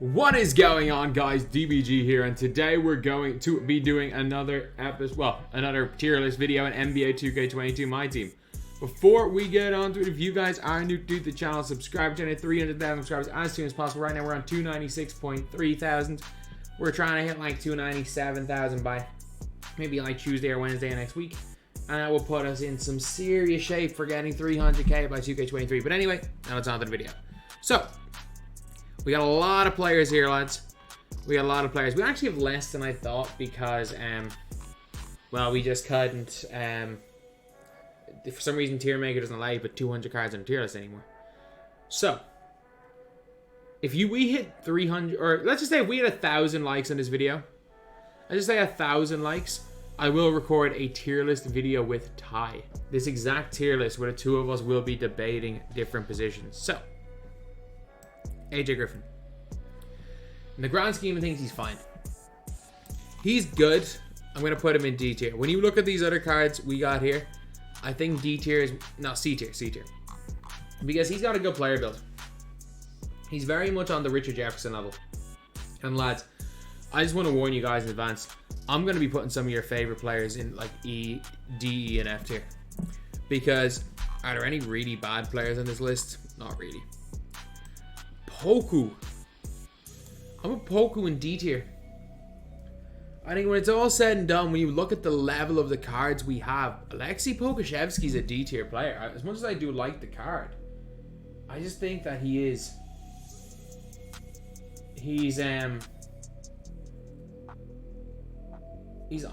What is going on, guys? DBG here, and today we're going to be doing another episode, another tier list video in NBA 2K22 MyTEAM. Before we get on to it, if you guys are new to the channel, subscribe to it. 300,000 subscribers as soon as possible. Right now we're on 296.3 thousand. We're trying to hit like 297,000 by maybe like Tuesday or Wednesday next week, and that will put us in some serious shape for getting 300k by 2K23. But anyway, now it's on to the video. So we got a lot of players here, lads. We got a lot of players. We actually have less than I thought because, well, we just couldn't, for some reason, Tier Maker doesn't allow you to put 200 cards on a tier list anymore. So, if we hit 300, or let's just say if we hit 1,000 likes on this video, let's just say 1,000 likes, I will record a tier list video with Ty. This exact tier list where the two of us will be debating different positions. So, AJ Griffin. In the grand scheme of things, he's fine. He's good. I'm going to put him in D tier. When you look at these other cards we got here, I think D tier is... No, C tier. Because he's got a good player build. He's very much on the Richard Jefferson level. And lads, I just want to warn you guys in advance. I'm going to be putting some of your favorite players in like E, D, E, and F tier. Because are there any really bad players on this list? Not really. Poku. I'm a Poku in D tier. I think when it's all said and done, when you look at the level of the cards we have, Alexey Pokashevsky is a D tier player. As much as I do like the card, I just think that he's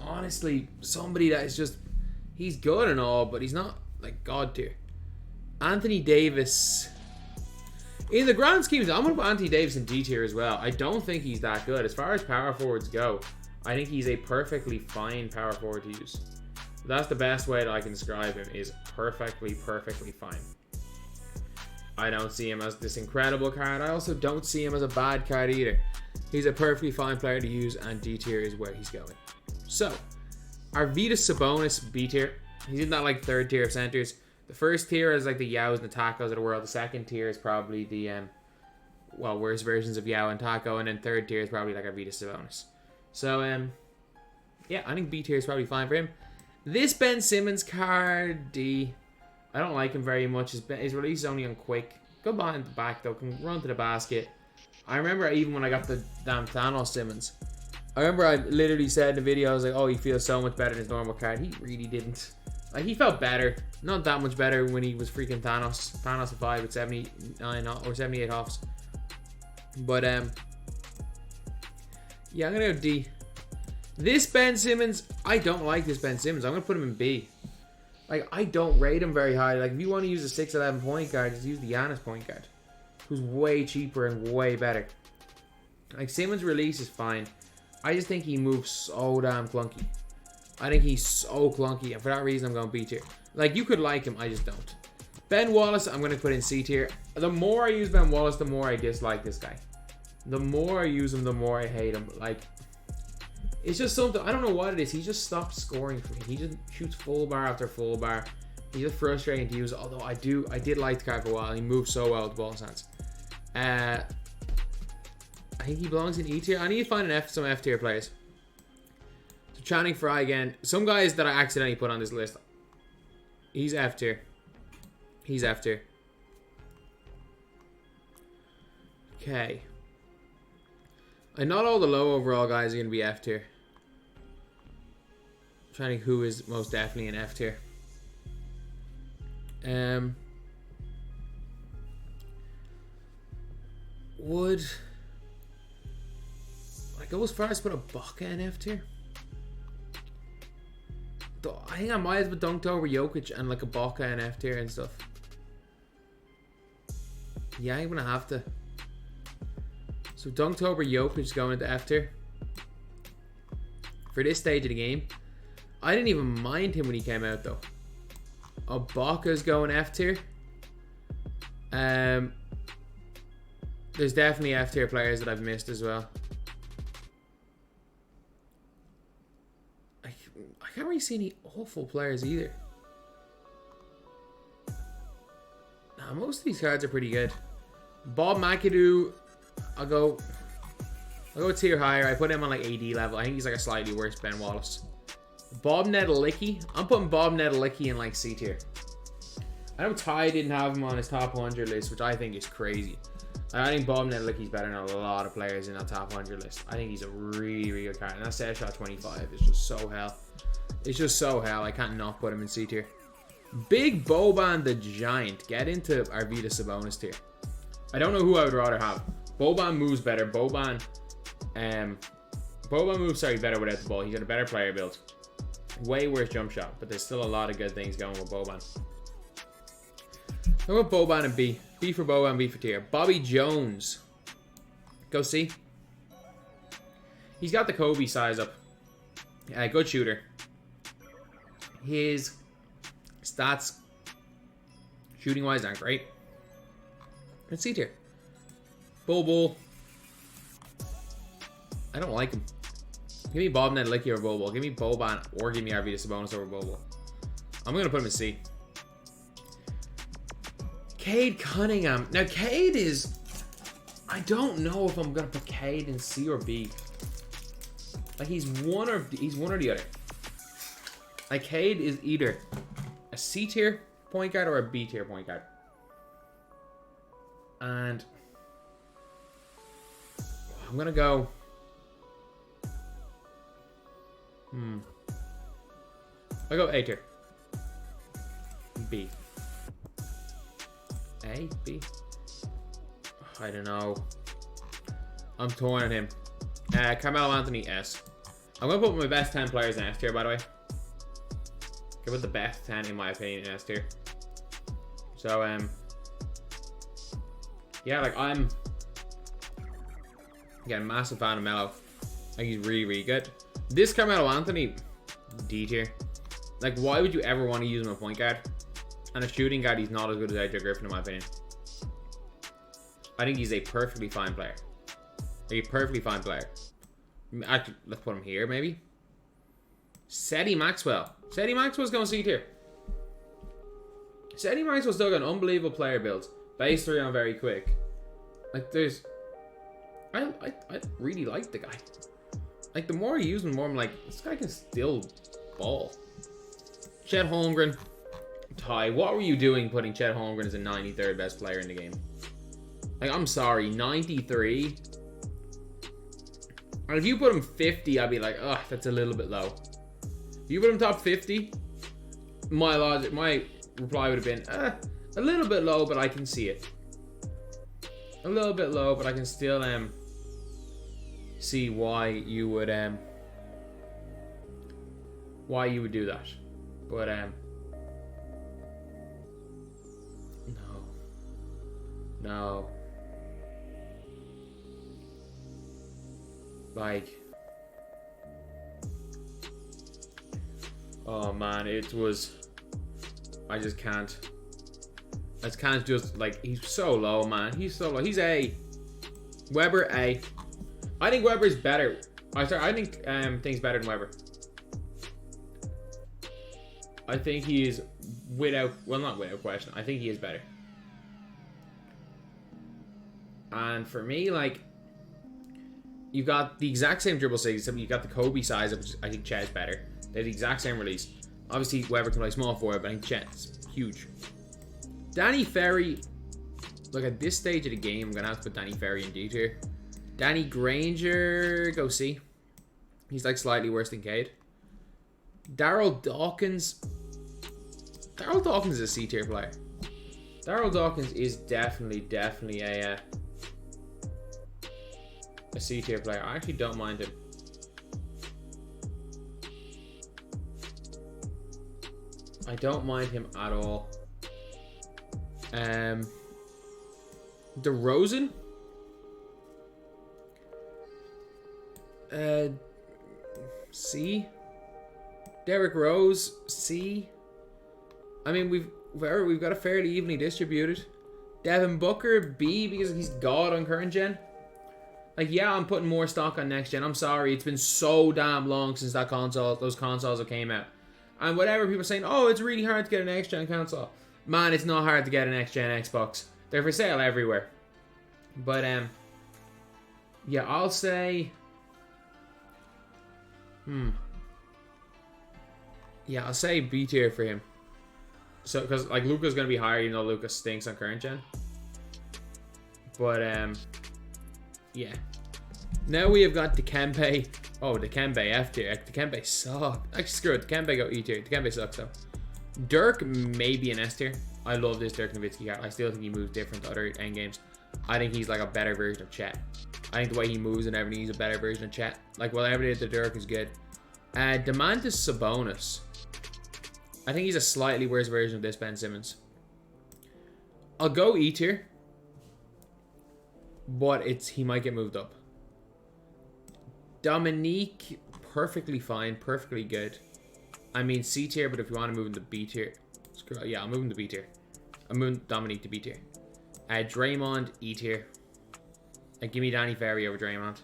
honestly somebody that is just, he's good and all, but he's not like God tier. Anthony Davis. In the grand schemes, I'm going to put Anthony Davis in D tier as well. I don't think he's that good. As far as power forwards go, I think he's a perfectly fine power forward to use. That's the best way that I can describe him, is perfectly fine. I don't see him as this incredible card. I also don't see him as a bad card either. He's a perfectly fine player to use, and D tier is where he's going. So, Arvydas Sabonis, B tier. He's in that like third tier of centers. The first tier is like the Yaos and the Tacos of the world. The second tier is probably the, worst versions of Yao and Taco. And then third tier is probably like Arvydas Sabonis. So, yeah, I think B tier is probably fine for him. This Ben Simmons card, D. I don't like him very much. His release is only on quick. Good behind the back, though. Can run to the basket. I remember even when I got the damn Thanos Simmons, I remember I literally said in the video, I was like, oh, he feels so much better than his normal card. He really didn't. Like, he felt better. Not that much better when he was freaking Thanos. Thanos 5 with 79 or 78 offs. But, yeah, I'm going to go D. This Ben Simmons, I don't like this Ben Simmons. I'm going to put him in B. Like, I don't rate him very high. Like, if you want to use a 6'11" point guard, just use the Giannis point guard, who's way cheaper and way better. Like, Simmons' release is fine. I just think he moves so damn clunky. I think he's so clunky, and for that reason, I'm going B tier. Like, you could like him, I just don't. Ben Wallace, I'm going to put in C tier. The more I use Ben Wallace, the more I dislike this guy. The more I use him, the more I hate him. Like, it's just something, I don't know what it is. He just stopped scoring for me. He just shoots full bar after full bar. He's just frustrating to use, although I did like the card for a while. He moves so well with the ball in his hands. I think he belongs in E tier. I need to find some F tier players. So Channing Frye again. Some guys that I accidentally put on this list. He's F tier. He's F tier. Okay. And not all the low overall guys are going to be F tier. I'm trying to think who is most definitely in F tier. Would I go as far as put a Ibaka in F tier? I think I might have dunked over Jokic and like a Ibaka in F tier and stuff. Yeah, I'm gonna have to. So dunked over Jokic going into F tier. For this stage of the game, I didn't even mind him when he came out though. Ibaka's going F tier. There's definitely F tier players that I've missed as well. I can't really see any awful players either. Nah, most of these cards are pretty good. Bob McAdoo, I'll go I'll go a tier higher. I put him on like AD level. I think he's like a slightly worse Ben Wallace. Bob Nedelicki. I'm putting Bob Nedelicki in like C tier. I know Ty didn't have him on his top 100 list, which I think is crazy. I think Bob Nedelicki's better than a lot of players in that top 100 list. I think he's a really, really good card. And that set shot 25 is just so hell. It's just so hell. I can't not put him in C tier. Big Boban the Giant. Get into Arvydas Sabonis tier. I don't know who I would rather have. Boban moves better. Boban moves, better without the ball. He's got a better player build. Way worse jump shot, but there's still a lot of good things going with Boban. I want Boban and B. B for Boban, B for tier. Bobby Jones. Go C. He's got the Kobe size up. Good shooter. His stats, shooting wise, aren't great. Let's see tier. Bull. I don't like him. Give me Bob Nedelicki over Bobo. Give me Boban or give me Arvydas Sabonis over Bobo. I'm gonna put him in C. Kade Cunningham. Now Kade is, I don't know if I'm gonna put Kade in C or B. Like he's one or the other. Like Kade is either a C tier point guard or a B tier point guard. And I'm gonna go. I'll go A tier. B. A? B? I don't know. I'm torn on him. Carmelo Anthony, S. I'm gonna put my best 10 players in S tier, by the way. Give it the best 10 in my opinion in S tier. So, yeah, like I'm a massive fan of Melo. I think he's really, really good. This Carmelo Anthony, D tier. Like, why would you ever want to use him a point guard? And a shooting guard, he's not as good as AJ Griffin in my opinion. I think he's a perfectly fine player. A perfectly fine player. Actually, let's put him here, maybe. Seti Maxwell. Seti Maxwell's going C tier. Seti Maxwell's still got an unbelievable player build. Base 3 on very quick. Like, there's... I really like the guy. Like, the more I use him, the more I'm like, this guy can still ball. Chet Holmgren. Ty, what were you doing putting Chet Holmgren as the 93rd best player in the game? Like, I'm sorry, 93? And if you put him 50, I'd be like, ugh, that's a little bit low. If you put him top 50, my reply would have been, a little bit low, but I can see it. A little bit low, but I can still see why you would do that. But no. Like, oh man, it was, I just can't just, like, he's so low, man. He's so low. He's A. Weber, A. I think Weber's better. I think things better than Weber. I think he is not without question. I think he is better. And for me, like, you got the exact same dribble size, except you got the Kobe size, which I think Chet's better. They're the exact same release. Obviously, Weber can play small forward, but I think Chet's huge. Danny Ferry. Look, at this stage of the game, I'm gonna have to put Danny Ferry in D tier. Danny Granger, go C. He's like slightly worse than Cade. Daryl Dawkins. Daryl Dawkins is a C tier player. Daryl Dawkins is definitely a C tier player. I actually don't mind him. I don't mind him at all. Derozan. C. Derrick Rose, C. I mean, we've got a fairly evenly distributed. Devin Booker, B, because he's god on current gen. Like, yeah, I'm putting more stock on next gen. I'm sorry, it's been so damn long since those consoles have came out. And whatever people are saying, oh, it's really hard to get an next gen console. Man, it's not hard to get an next gen Xbox. They're for sale everywhere. But Yeah, I'll say... Yeah, I'll say B tier for him. So, because like Luka's gonna be higher, even though Luka stinks on current gen. But yeah. Now we have got Dikembe. Oh, Dikembe F tier. Dikembe sucks. Actually, screw it. Dikembe go E tier. Dikembe sucks though. Dirk maybe an S tier. I love this Dirk Nowitzki card. I still think he moves different to other end games. I think he's like a better version of Chet. I think the way he moves and everything, he's a better version of Chet. Like whatever it is, the Dirk is good. Domantas Sabonis. I think he's a slightly worse version of this Ben Simmons. I'll go E tier, but he might get moved up. Dominique, perfectly fine, perfectly good. I mean C tier, but if you want to move him to B tier, yeah, I'll move him to B tier. I'm moving Dominique to B tier. Draymond E tier. Give me Danny Ferry over Draymond.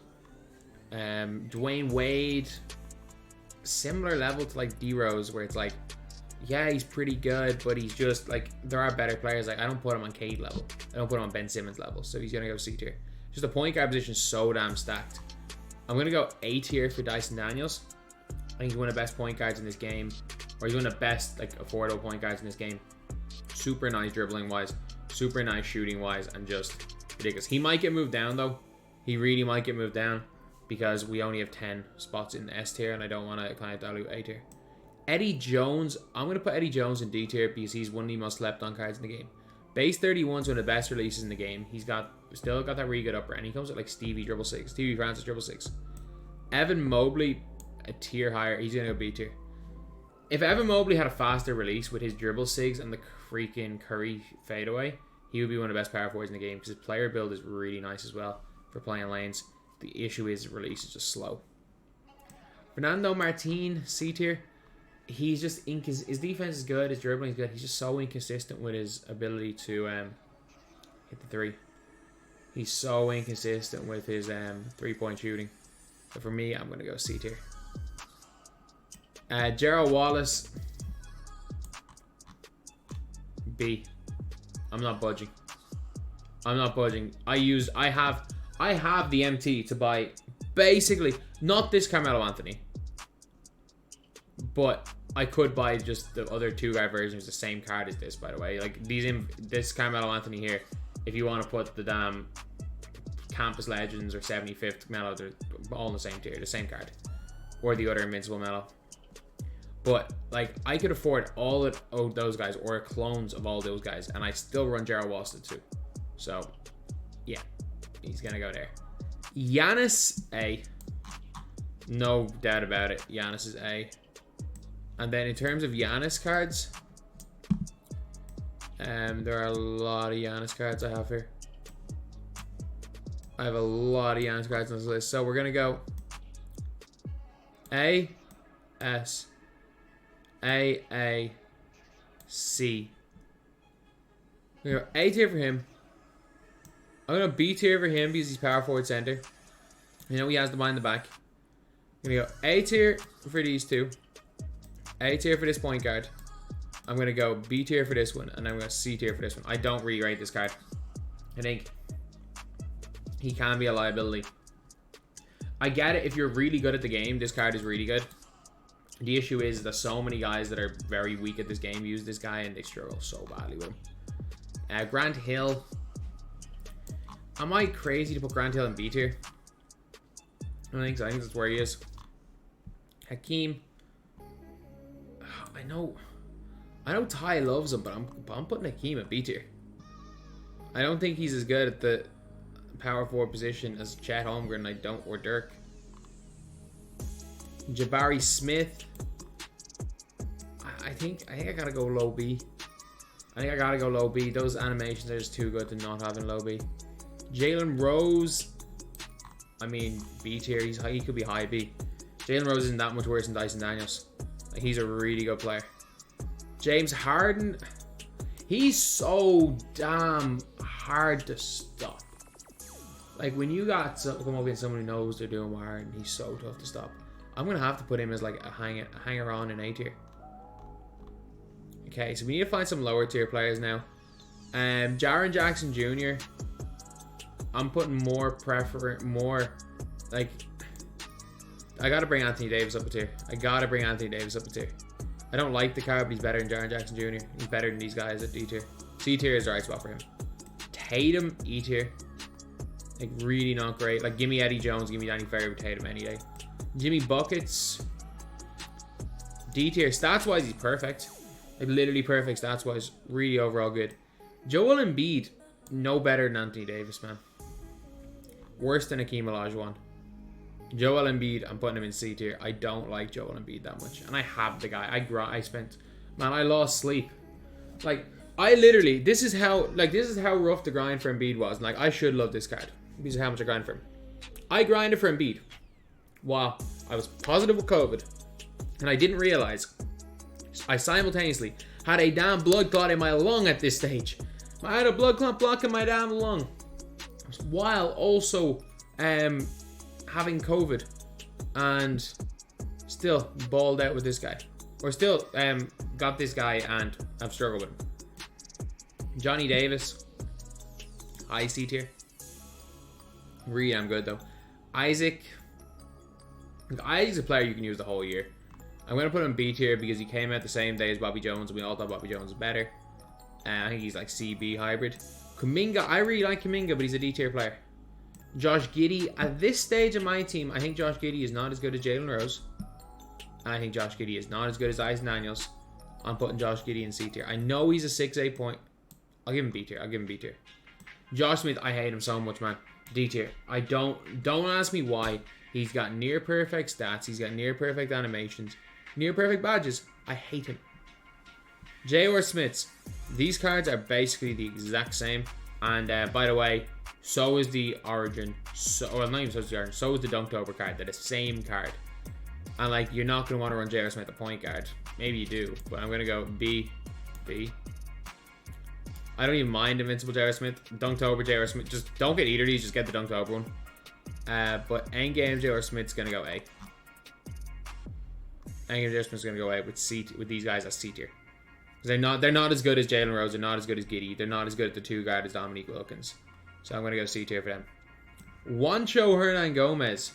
Dwayne Wade, similar level to like D Rose, where it's like, yeah, he's pretty good, but he's just like, there are better players. Like I don't put him on Cade level. I don't put him on Ben Simmons level, so he's gonna go C tier. Just the point guard position is so damn stacked. I'm gonna go A tier for Dyson Daniels. I think he's one of the best point guards in this game, or he's one of the best like affordable point guards in this game. Super nice dribbling wise, super nice shooting wise, and just ridiculous. He might get moved down though. He really might get moved down because we only have 10 spots in S tier, and I don't want to kind of dilute A tier. Eddie Jones, I'm going to put Eddie Jones in D tier because he's one of the most slept on cards in the game. Base 31 is one of the best releases in the game. He's still got that really good upper, and he comes with like Stevie Francis 666. Evan Mobley, a tier higher, he's going to go B tier. If Evan Mobley had a faster release with his dribble sigs and the freaking Curry fadeaway, he would be one of the best power forwards in the game because his player build is really nice as well for playing lanes. The issue is his release is just slow. Fernando Martin, C tier. He's just his defense is good, his dribbling is good. He's just so inconsistent with his ability to hit the three. He's so inconsistent with his 3-point shooting. So for me, I'm gonna go C tier. Gerald Wallace, B. I'm not budging. I'm not budging. I have the MT to buy basically not this Carmelo Anthony, but I could buy just the other two guy versions, the same card as this, by the way. Like this Carmelo Anthony here, if you want to put the damn Campus Legends or 75th Melo, they're all in the same tier, the same card, or the other Invincible Melo. But like I could afford all of those guys or clones of all those guys, and I still run Gerald Wallace too. So yeah, he's gonna go there. Giannis A, no doubt about it. Giannis is A. And then in terms of Giannis cards, there are a lot of Giannis cards I have here. I have a lot of Giannis cards on this list, so we're gonna go A, S, A, C. I'm gonna go A tier for him. I'm gonna B tier for him because he's power forward center. You know he has the mind in the back. I'm gonna go A tier for these two. A tier for this point guard. I'm gonna go B tier for this one, and I'm gonna C tier for this one. I don't really rate this card. I think he can be a liability. I get it if you're really good at the game. This card is really good. The issue is that so many guys that are very weak at this game use this guy, and they struggle so badly with him. Grant Hill. Am I crazy to put Grant Hill in B tier? I don't think so. I think that's where he is. Hakeem. I know Ty loves him, but I'm putting Hakeem at B tier. I don't think he's as good at the power forward position as Chet Holmgren, or Dirk. Jabari Smith. I think I gotta go low B. Those animations are just too good to not have in low B. Jalen Rose. I mean, B tier. He could be high B. Jalen Rose isn't that much worse than Dyson Daniels. Like, he's a really good player. James Harden. He's so damn hard to stop. Like, when you got come up against someone who knows they're doing Harden, he's so tough to stop. I'm gonna have to put him as like a hanger on in A tier. Okay, so we need to find some lower tier players now. Jaren Jackson Jr. I'm putting more like, I gotta bring Anthony Davis up a tier. I don't like the card, but he's better than Jaren Jackson Jr. He's better than these guys at D tier. C tier is the right spot for him. Tatum, E tier. Like, really not great. Like, give me Eddie Jones, give me Danny Ferry with Tatum any day. Jimmy Buckets, D tier. Stats wise, he's perfect. Like, literally perfect stats wise. Really overall good. Joel Embiid, no better than Anthony Davis, man. Worse than Hakeem Olajuwon. Joel Embiid, I'm putting him in C tier. I don't like Joel Embiid that much. And I have the guy. I lost sleep. Like, this is how rough the grind for Embiid was. And, like, I should love this card. Because of how much I grind for him. I grinded for Embiid while I was positive with COVID. And I didn't realize I simultaneously had a damn blood clot in my lung at this stage. I had a blood clot blocking my damn lung. While also having COVID, and still balled out with this guy, or still got this guy and I've struggled with him. Johnny Davis, high C tier. Really damn good though. Isaac's a player you can use the whole year. I'm gonna put him in B tier because he came out the same day as Bobby Jones, and we all thought Bobby Jones was better. I think he's like CB hybrid. Kuminga, I really like Kuminga, but he's a D tier player. Josh Giddy, at this stage of my team, I think Josh Giddy is not as good as Jalen Rose. And I think Josh Giddy is not as good as Dyson Daniels. I'm putting Josh Giddy in C tier. I know he's a 6'8" point. I'll give him B tier. Josh Smith, I hate him so much, man. D tier. Don't ask me why. He's got near perfect stats. He's got near perfect animations. Near perfect badges. I hate him. J.R. Smiths. These cards are basically the exact same. And by the way, so is the Origin. Not even so is the Origin. So is the Dunktober card. They're the same card. And like, you're not going to want to run J.R. Smith at point guard. Maybe you do. But I'm going to go B. I don't even mind Invincible J.R. Smith. Dunktober J.R. Smith. Just don't get either of these. Just get the Dunktober one. But Endgame J.R. Smith's going to go A. Endgame J.R. Smith's going to go A with these guys as C tier. Because they're not as good as Jalen Rose. They're not as good as Giddy. They're not as good at the two guard as Dominique Wilkins. So I'm going to go C tier for them. Juancho Hernan Gomez.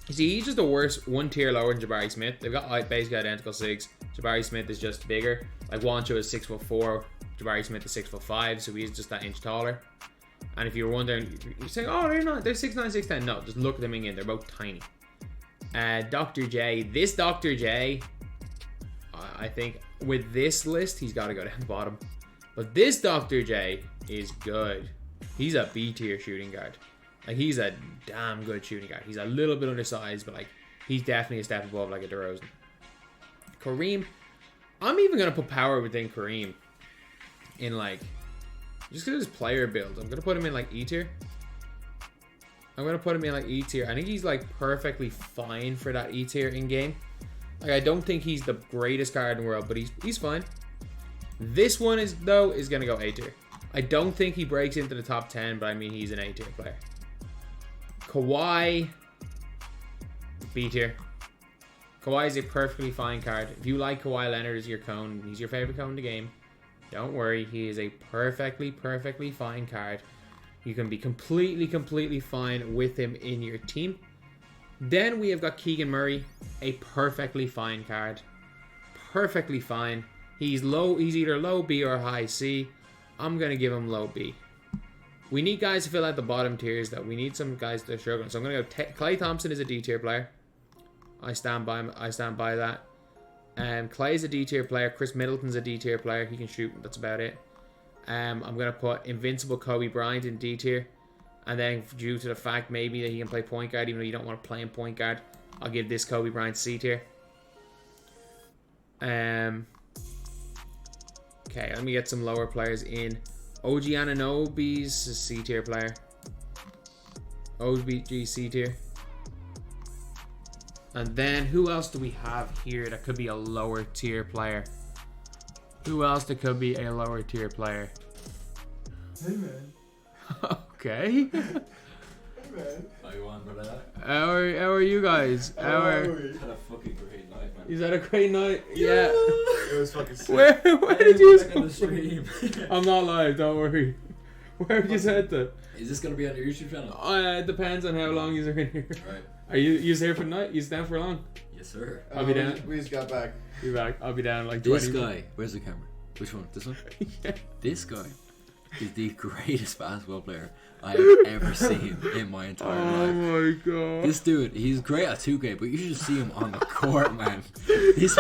You see, he's just the worst, one tier lower than Jabari Smith. They've got basically identical SIGs. Jabari Smith is just bigger. Like, Juancho is 6'4". Jabari Smith is 6'5", so he's just that inch taller. And if you're wondering, you're saying, oh, they're not. They're 6'9", 6'10". No, just look at them again. They're both tiny. Dr. J. This Dr. J, I think with this list, he's got to go down the bottom. But this Dr. J is good. He's a B tier shooting guard. Like, he's a damn good shooting guard. He's a little bit undersized, but like, he's definitely a step above like a Derozan. Kareem, I'm even gonna put power within Kareem. In like, just because his player build, I'm gonna put him in like E tier. I think he's like perfectly fine for that E tier in game. Like, I don't think he's the greatest card in the world, but he's fine. This one is gonna go A tier. I don't think he breaks into the top 10, but I mean, he's an A tier player. Kawhi, B tier. Kawhi is a perfectly fine card. If you like Kawhi Leonard as your cone, he's your favorite cone in the game, don't worry. He is a perfectly fine card. You can be completely fine with him in your team. Then we have got Keegan Murray, a perfectly fine card. Perfectly fine. He's either low B or high C. I'm going to give him low B. We need guys to fill out the bottom tiers, though. We need some guys that are struggling. So I'm going to go... Klay Thompson is a D tier player. I stand by that. Clay is a D tier player. Chris Middleton's a D tier player. He can shoot. That's about it. I'm going to put Invincible Kobe Bryant in D tier. And then due to the fact maybe that he can play point guard, even though you don't want to play him point guard, I'll give this Kobe Bryant C tier. Okay, let me get some lower players in. OG Anunoby's a C tier player. OG C tier. And then who else do we have here that could be a lower tier player? Who else that could be a lower tier player? Hey man. Okay. Hey man. How you want, brother? How are you guys? Had a fucking great night, man. Is that a great night? Yeah. It was fucking sick. Where did you? On the stream. I'm not live. Don't worry. Where would you set that? Is this gonna be on your YouTube channel? It depends on how long you're in here. Right. Are you here for the night? You down for long? Yes, sir. I'll be down. We just got back. Be back. I'll be down in like This 20 guy. Where's the camera? Which one? This one? Yeah. This guy is the greatest basketball player I have ever seen in my entire life. my god. This dude, he's great at 2K, but you should see him on the court, man. This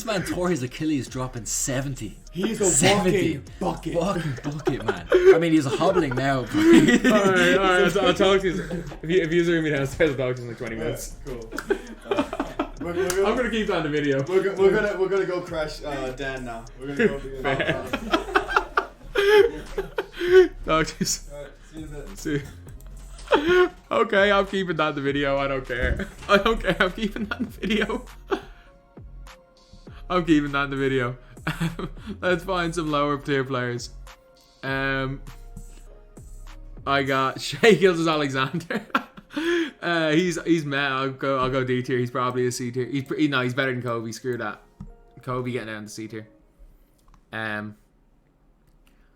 man tore his Achilles dropping 70. He's a 70. walking bucket. Fucking bucket, man. I mean, he's hobbling now. But Alright, I'll talk to you. If you're hearing me downstairs, I'll talk to you in like 20 minutes. Cool. I'm gonna keep that in the video. We're gonna go crash Dan now. We're gonna go. Talk to you soon. Alright, see you then. See. Okay, I'm keeping that in the video. I don't care. I don't care. I'm keeping that in the video. I'm keeping that in the video. Let's find some lower tier players. I got Shea Gilgeous Alexander. He's mad. I'll go D tier. He's probably a C tier. He's better than Kobe. Screw that. Kobe getting down to C tier.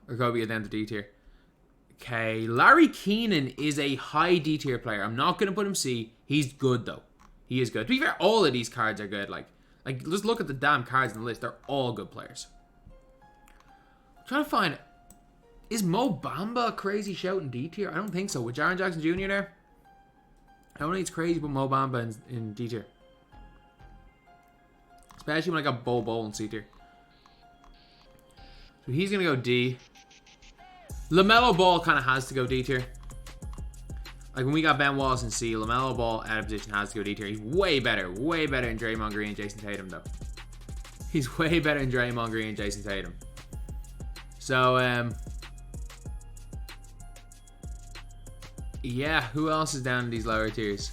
Or Kobe getting down to D tier. Okay, Larry Keenan is a high D tier player. I'm not gonna put him C. He's good though. He is good. To be fair, all of these cards are good. Like just look at the damn cards in the list. They're all good players. I'm trying to find. Is Mo Bamba a crazy shout in D tier? I don't think so. With Jaren Jackson Jr. there, I don't think it's crazy to put Mo Bamba in D tier. Especially when I got Bol in C tier. So he's gonna go D. LaMelo Ball kind of has to go D tier. Like when we got Ben Wallace in C, LaMelo Ball out of position has to go D tier. He's way better than Draymond Green and Jason Tatum though. He's way better than Draymond Green and Jason Tatum. So yeah, who else is down in these lower tiers?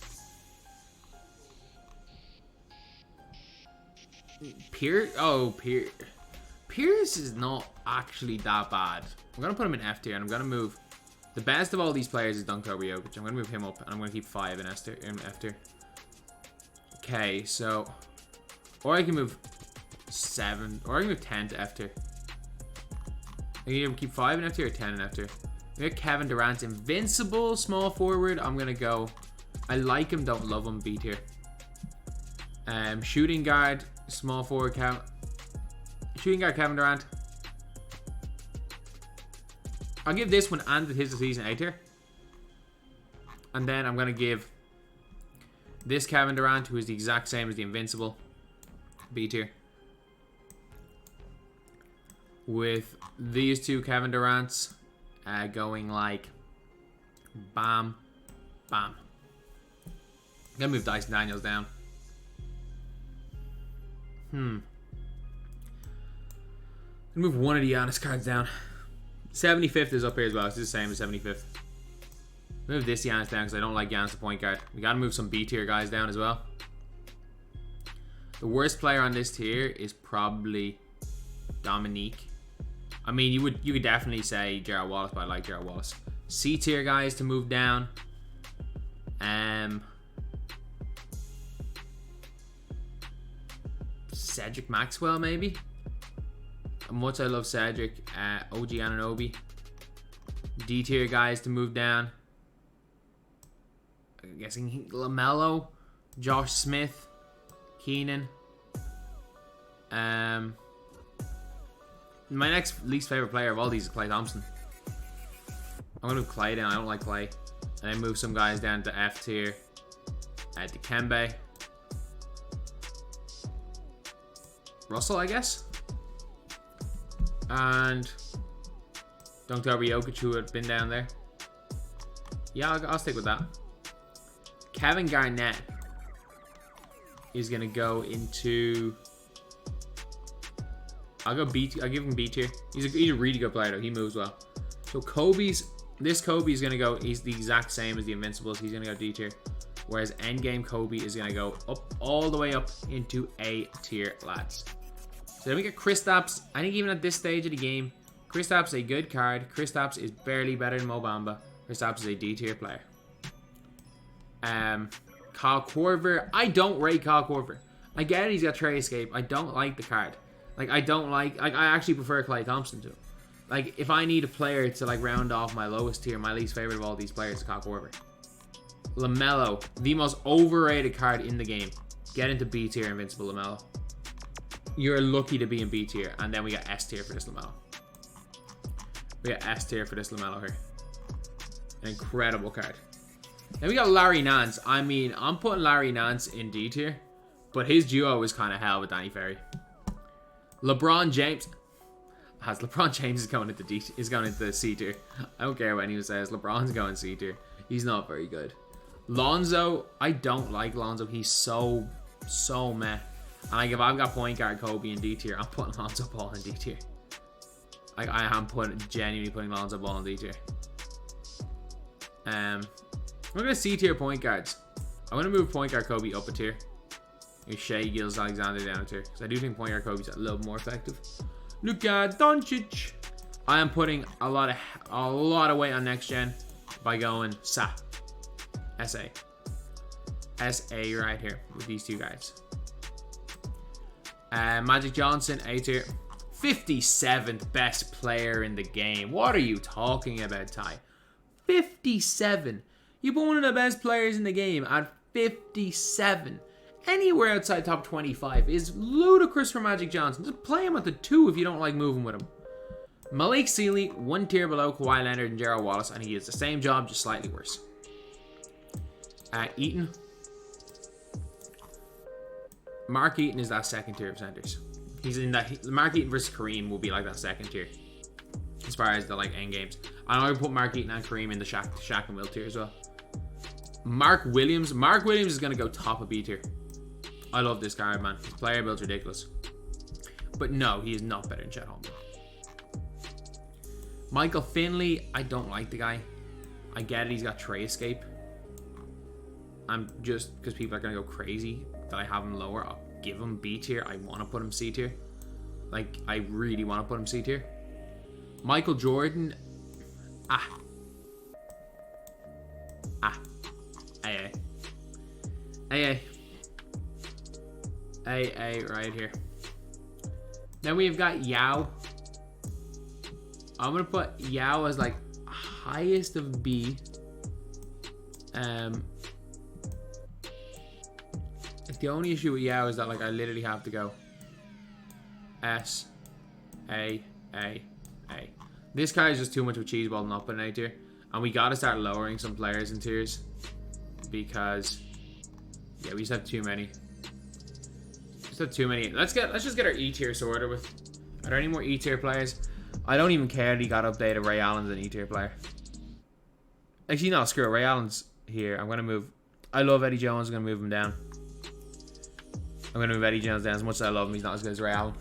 Pierce is not actually that bad. I'm going to put him in F tier and I'm going to move. The best of all these players is Duncan Jokic. I'm going to move him up and I'm going to keep 5 in F tier. Okay, so. Or I can move 7. Or I can move 10 to F tier. I can either keep 5 in F tier or 10 in F tier. We got Kevin Durant, invincible small forward. I'm going to go. I like him, don't love him, B tier. Shooting guard, small forward count. Shooting guard Kevin Durant. I'll give this one and his season A tier. And then I'm going to give this Kevin Durant, who is the exact same as the Invincible, B tier. With these two Kevin Durants going like bam, bam. I'm going to move Dyson Daniels down. I'm gonna move one of the Giannis cards down. 75th is up here as well. It's the same as 75th. Move this Giannis down because I don't like Giannis the point guard. We gotta move some B tier guys down as well. The worst player on this tier is probably Dominique. I mean, you could definitely say Gerald Wallace, but I like Gerald Wallace. C tier guys to move down. Cedric Maxwell maybe. Much I love Cedric. OG Anunoby. D tier guys to move down. I'm guessing LaMelo, Josh Smith, Keenan. My next least favorite player of all these is Klay Thompson. I'm gonna move Klay down. I don't like Klay. And I move some guys down to F tier. Dikembe. Russell, I guess. And Dunk Jokic, who had been down there. Yeah, I'll stick with that. Kevin Garnett is gonna go into. I'll give him B tier. He's a really good player though. He moves well. So this Kobe is gonna go. He's the exact same as the Invincibles. He's gonna go D tier. Whereas Endgame Kobe is gonna go up all the way up into A tier, lads. So then we get Kristaps. I think even at this stage of the game, Kristaps is a good card. Kristaps is barely better than Mo Bamba. Kristaps is a D tier player. Kyle Korver. I don't rate Kyle Korver. I get it, he's got Trade Escape. I don't like the card. I actually prefer Klay Thompson to him. Like, if I need a player to, like, round off my lowest tier, my least favorite of all these players is Kyle Korver. LaMelo, the most overrated card in the game. Get into B tier, Invincible LaMelo. You're lucky to be in B tier. And then we got S tier for this LaMelo. We got S tier for this LaMelo here. An incredible card. Then we got Larry Nance. I mean, I'm putting Larry Nance in D tier. But his duo is kind of hell with Danny Ferry. LeBron James. As LeBron James is going into C tier. I don't care what anyone says. LeBron's going C tier. He's not very good. Lonzo, I don't like Lonzo. He's so meh. And like, if I've got point guard Kobe in D tier, I'm putting Lonzo Ball in D tier. Like, I am genuinely putting Lonzo Ball in D tier. We're gonna C tier point guards. I'm gonna move point guard Kobe up a tier. Shea Gills Alexander down a tier, because I do think point guard Kobe's a little more effective. Luka Doncic. I am putting a lot of weight on next gen by going SA right here with these two guys. Magic Johnson, A tier. 57th best player in the game. What are you talking about, Ty? 57. You put one of the best players in the game at 57. Anywhere outside top 25 is ludicrous for Magic Johnson. Just play him at the 2 if you don't like moving with him. Malik Sealy, 1 tier below Kawhi Leonard and Gerald Wallace, and he does the same job, just slightly worse. Eaton. Mark Eaton is that second tier of centers. He's in that. Mark Eaton versus Kareem will be like that second tier, as far as the like end games. I would put Mark Eaton and Kareem in the Shaq and Will tier as well. Mark Williams is gonna go top of B tier. I love this guy, man. His player build's ridiculous, but no, he is not better than Chet Holmgren. Michael Finley, I don't like the guy. I get it, he's got tray escape. I'm just because people are gonna go crazy that I have him lower. I'll give him B tier. I want to put him C tier. Like, I really want to put him C tier. Michael Jordan. AA right here. Then we've got Yao. I'm gonna put Yao as like highest of B. The only issue with Yao is that like I literally have to go S A. This guy is just too much of a cheese ball not putting A tier, and we gotta start lowering some players in tiers because yeah, we just have too many. Let's just get our E tier sorted with. Are there any more E tier players? I don't even care that he got updated. Ray Allen's an E tier player. Actually, no, screw it. Ray Allen's here. I'm gonna move. I love Eddie Jones. I'm gonna move him down. I'm gonna move Eddie Jones down. As much as I love him, he's not as good as Ray Allen.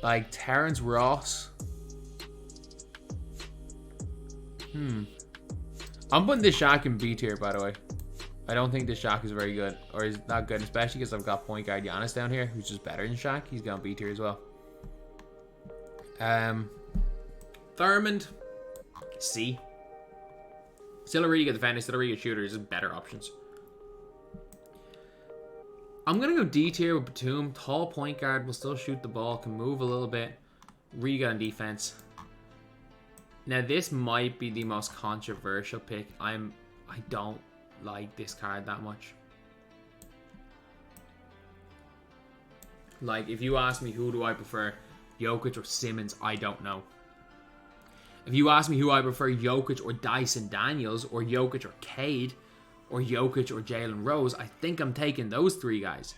Like Terence Ross. I'm putting this Shaq in B tier, by the way. I don't think this Shaq is very good, or is not good, especially because I've got point guard Giannis down here, who's just better than Shaq. He's going B tier as well. Thurmond, C. Still a really good defender, still a really good shooter. Just better options. I'm gonna go D tier with Batum. Tall point guard, will still shoot the ball, can move a little bit. Really good on defense. Now this might be the most controversial pick. I don't like this card that much. Like, if you ask me who do I prefer, Jokic or Simmons, I don't know. If you ask me who I prefer, Jokic or Dyson Daniels, or Jokic or Cade, or Jokic or Jalen Rose, I think I'm taking those three guys.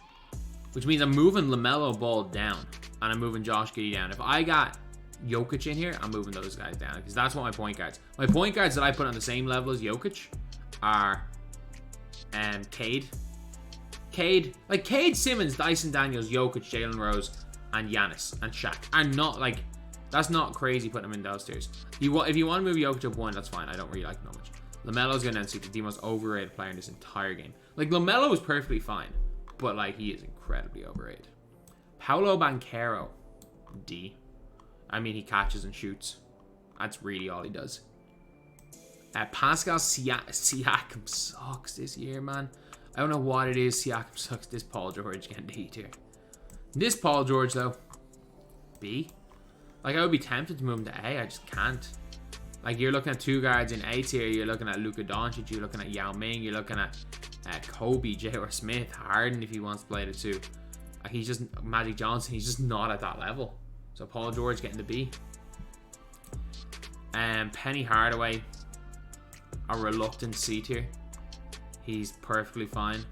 Which means I'm moving LaMelo Ball down, and I'm moving Josh Giddy down. If I got Jokic in here, I'm moving those guys down, because that's what my point guards. My point guards that I put on the same level as Jokic are Cade, Simmons, Dyson Daniels, Jokic, Jalen Rose, and Giannis, and Shaq. And not like, that's not crazy putting them in those tiers. If you want to move Jokic up one, that's fine. I don't really like him that much. LaMelo's going to be the most overrated player in this entire game. Like, LaMelo is perfectly fine, but like, he is incredibly overrated. Paolo Banchero, D. I mean, he catches and shoots. That's really all he does. Pascal Siakam sucks this year, man. I don't know what it is. Siakam sucks. This Paul George getting D tier. This Paul George, though, B. Like, I would be tempted to move him to A. I just can't. Like, you're looking at 2 guards in A tier. You're looking at Luka Doncic. You're looking at Yao Ming. You're looking at Kobe, J.R. Smith, Harden if he wants to play the 2. Like, he's just Magic Johnson. He's just not at that level. So Paul George getting the B. Penny Hardaway, a reluctant C tier. He's perfectly fine.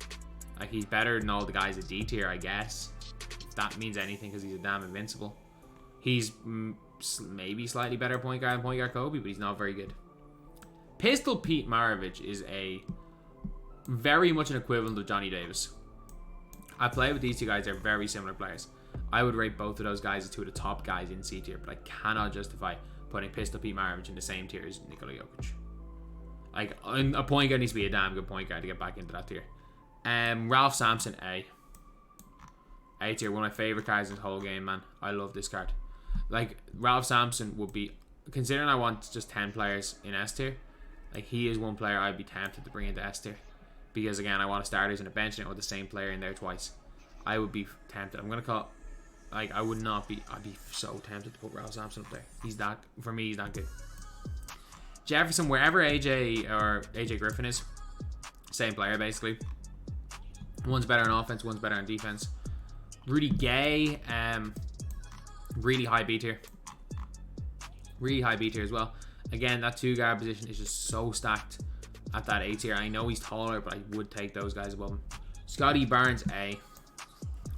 Like, he's better than all the guys at D tier, I guess. If that means anything, because he's a damn invincible. He's maybe slightly better point guard than point guard Kobe, but he's not very good. Pistol Pete Maravich is a very much an equivalent of Johnny Davis. I play with these 2 guys. They're very similar players. I would rate both of those guys as 2 of the top guys in C tier, but I cannot justify putting Pistol Pete Maravich in the same tier as Nikola Jokic. Like, a point guard needs to be a damn good point guard to get back into that tier. Ralph Sampson, A. A tier, one of my favorite cards in the whole game, man. I love this card. Like, Ralph Sampson would be, considering I want just 10 players in S tier, like, he is one player I'd be tempted to bring into S tier. Because, again, I want a starters and a bench and with the same player in there twice. I would be tempted. I'm going to call, like, I would not be, I'd be so tempted to put Ralph Sampson up there. He's that, for me, he's that good. Jefferson, wherever AJ Griffin is, same player, basically. One's better on offense, one's better on defense. Rudy Gay, really high B tier. Really high B tier as well. Again, that 2 guard position is just so stacked at that A tier. I know he's taller, but I would take those guys above him. Scotty Barnes, A.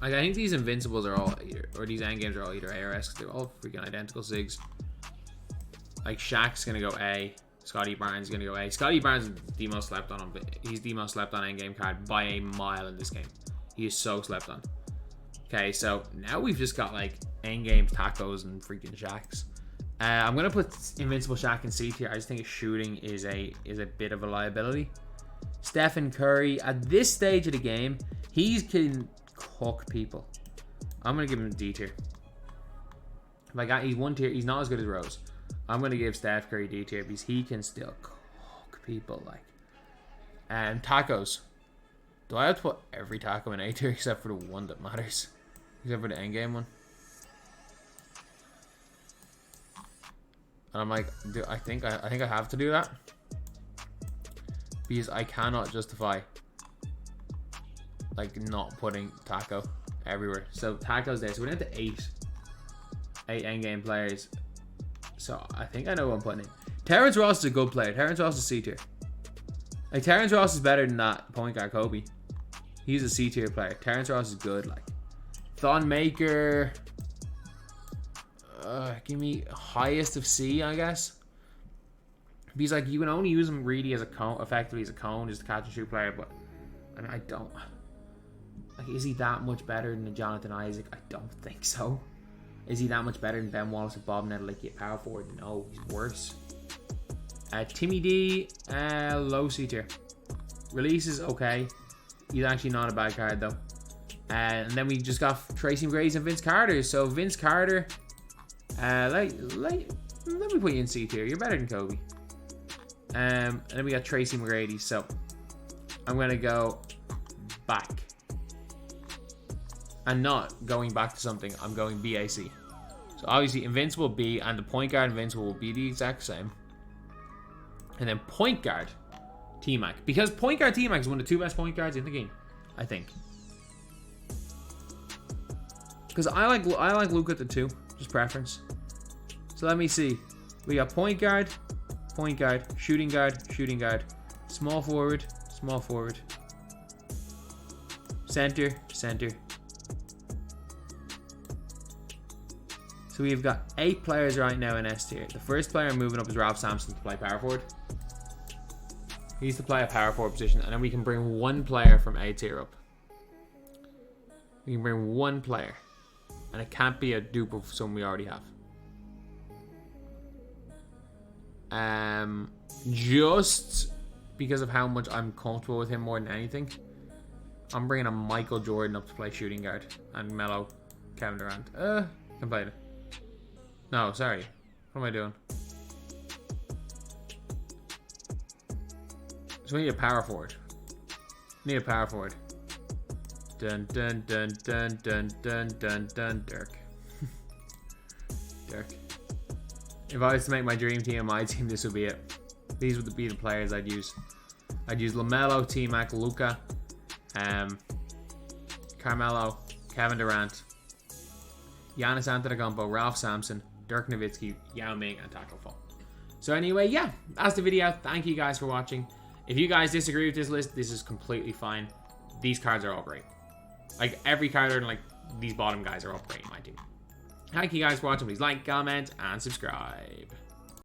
Like, I think these Invincibles are all either, or these endgames are all either A or S, because they're all freaking identical SIGs. Like, Shaq's gonna go A. Scotty Barnes is gonna go A. Scotty Barnes is the most slept on, but he's the most slept on endgame card by a mile in this game. He is so slept on. Okay, so now we've just got like endgame tacos and freaking Shaqs. I'm gonna put Invincible Shaq in C tier. I just think his shooting is a bit of a liability. Stephen Curry, at this stage of the game, he can cook people. I'm gonna give him a D tier. Like, he's 1 tier. He's not as good as Rose. I'm gonna give Steph Curry D tier because he can still cook people. Like, tacos. Do I have to put every taco in A tier except for the one that matters? Except for the endgame one. And I'm like, I think I have to do that because I cannot justify like not putting taco everywhere. So taco's there. So we're down to 8 endgame players. So I think I know who I'm putting in. Terence Ross is a good player. Terence Ross is C tier. Like, Terence Ross is better than that point guard Kobe. He's a C tier player. Terence Ross is good. Like, Thon Maker. Give me highest of C, I guess. Because, like, you can only use him really as a cone, effectively as a cone, as the catch and shoot player. But I mean, I don't. Like, is he that much better than Jonathan Isaac? I don't think so. Is he that much better than Ben Wallace and Bob Nedelicki at power forward? No, he's worse. Timmy D, low C tier. Release is okay. He's actually not a bad card though. And then we just got Tracy McGrady and Vince Carter. So Vince Carter, let me put you in C tier. You're better than Kobe. And then we got Tracy McGrady. So I'm gonna go back. And not going back to something. I'm going BAC. So obviously Invincible B and the point guard Invincible will be the exact same. And then point guard T-Mac. Because point guard T-Mac is one of the 2 best point guards in the game, I think. Because I like Luka at the 2, just preference. So let me see. We got point guard, shooting guard, small forward, center. So we've got 8 players right now in S tier. The first player moving up is Ralph Sampson to play power forward. He needs to play a power forward position, and then we can bring 1 player from A tier up. We can bring 1 player, and it can't be a dupe of someone we already have. Just because of how much I'm comfortable with him more than anything, I'm bringing a Michael Jordan up to play shooting guard, and Melo, Kevin Durant. Can play it. No, sorry. What am I doing? So we need a power forward. Dun dun dun dun dun dun dun dun Dirk. Dirk. If I was to make my dream team, my team, this would be it. These would be the players I'd use. I'd use LaMelo, T-Mac, Luka, Carmelo, Kevin Durant, Giannis Antetokounmpo, Ralph Sampson, Dirk Nowitzki, Yao Ming, and Taco Fall. So anyway, yeah, that's the video. Thank you guys for watching. If you guys disagree with this list, this is completely fine. These cards are all great. Like, every card and like these bottom guys are all great in my team. Thank you guys for watching. Please like, comment, and subscribe.